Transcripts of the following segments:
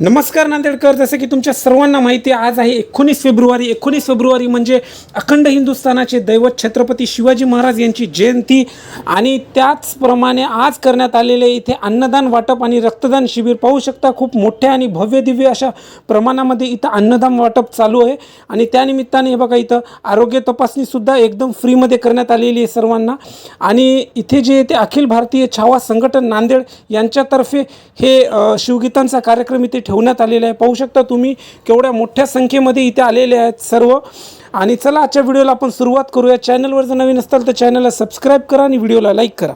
नमस्कार नांदेडकर, जसं की तुमच्या सर्वांना माहिती आहे, आज आहे 19 फेब्रुवारी म्हणजे अखंड हिंदुस्थानाचे दैवत छत्रपती शिवाजी महाराज यांची जयंती। आणि त्याचप्रमाणे आज करण्यात आलेले इथे अन्नदान वाटप आणि रक्तदान शिबिर पाहू शकता। खूप मोठ्या आणि भव्य दिव्य अशा प्रमाणामध्ये इथं अन्नदान वाटप चालू आहे। आणि त्यानिमित्ताने हे बघा, इथं आरोग्य तपासणीसुद्धा एकदम फ्रीमध्ये करण्यात आलेली आहे सर्वांना। आणि इथे जे ते अखिल भारतीय छावा संघटन नांदेड यांच्यातर्फे हे शिवगीतांचा कार्यक्रम इथे ठेवण्यात आलेला आहे। पाहू शकता तुम्ही केवढ्या मोठ्या संख्येमध्ये इथे आलेले आहेत सर्व। आणि चला आजच्या व्हिडिओला आपण सुरुवात करूया। चॅनलवर जर नवीन असाल तर चॅनलला सबस्क्राईब करा आणि व्हिडिओला लाईक करा।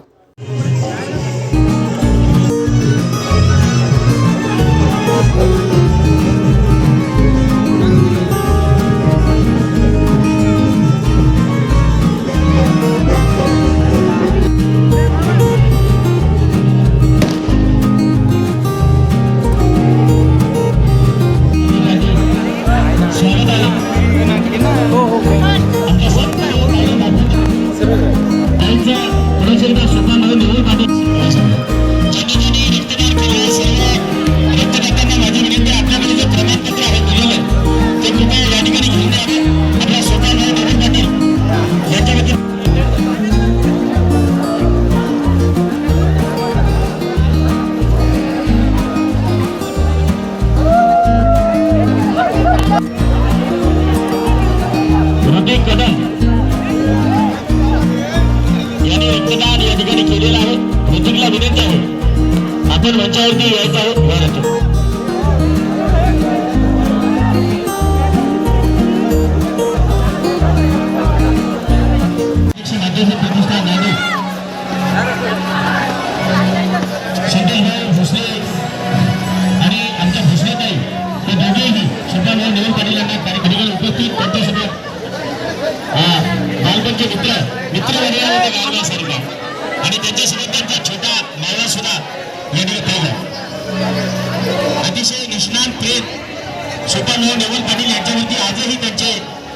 आपण मंचावरती यायचं आहोत भारत प्रतिष्ठान नांदेड शंकरभाई भोसले आणि आमच्या भोसलेताई हे दोघेही शंकरभाई निवड पाटील यांना कार्यक्रमाला उपस्थित त्यांच्यासोबत बालपणचे मित्र वगैरे होते गावासारखे आणि त्यांच्यासोबत त्यांचा छोटा मावळा सुद्धा या ठिकाणी पाहिला। अतिशय निष्णात प्रेम शोभाभाऊ नेवल पाटील यांच्यावरती आजही त्यांचे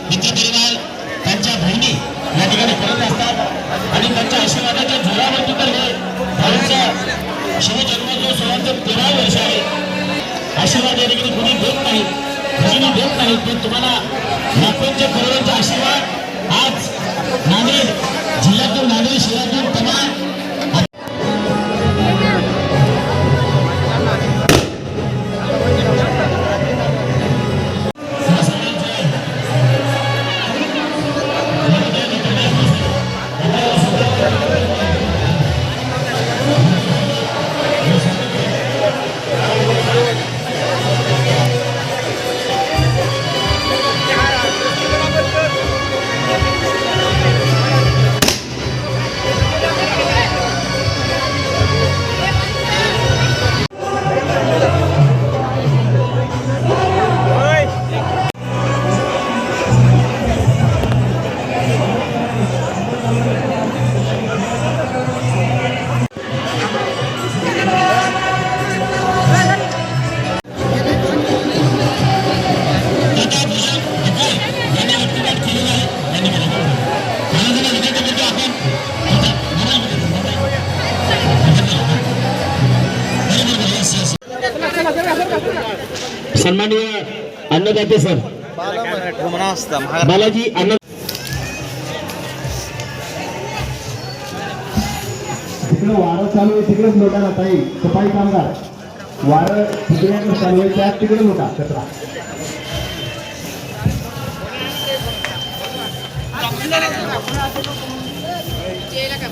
मित्रपरिवार त्यांच्या बहिणी या ठिकाणी करत असतात आणि त्यांच्या आशीर्वादाच्या जोरावरती तर हे भाऊचा शिवजन्मोत्सव सोहळ्याचं 13 वर्ष आहे। आशीर्वाद या ठिकाणी कोणी देत नाही, खजिना देत नाही, पण तुम्हाला लाखोंच्या करोडोंचा आशीर्वाद आज नांदेड जिल्ह्यातून नांदेड शहरातून तमाम सन्माननीय अन्नदाते सर बालाजी अन्न तिकडे वारं चालू आहे, तिकडेच लोटा ना ताई सफाई कामगार वारं तिकडे चालू आहे, त्याच तिकडे लोटा कचरा का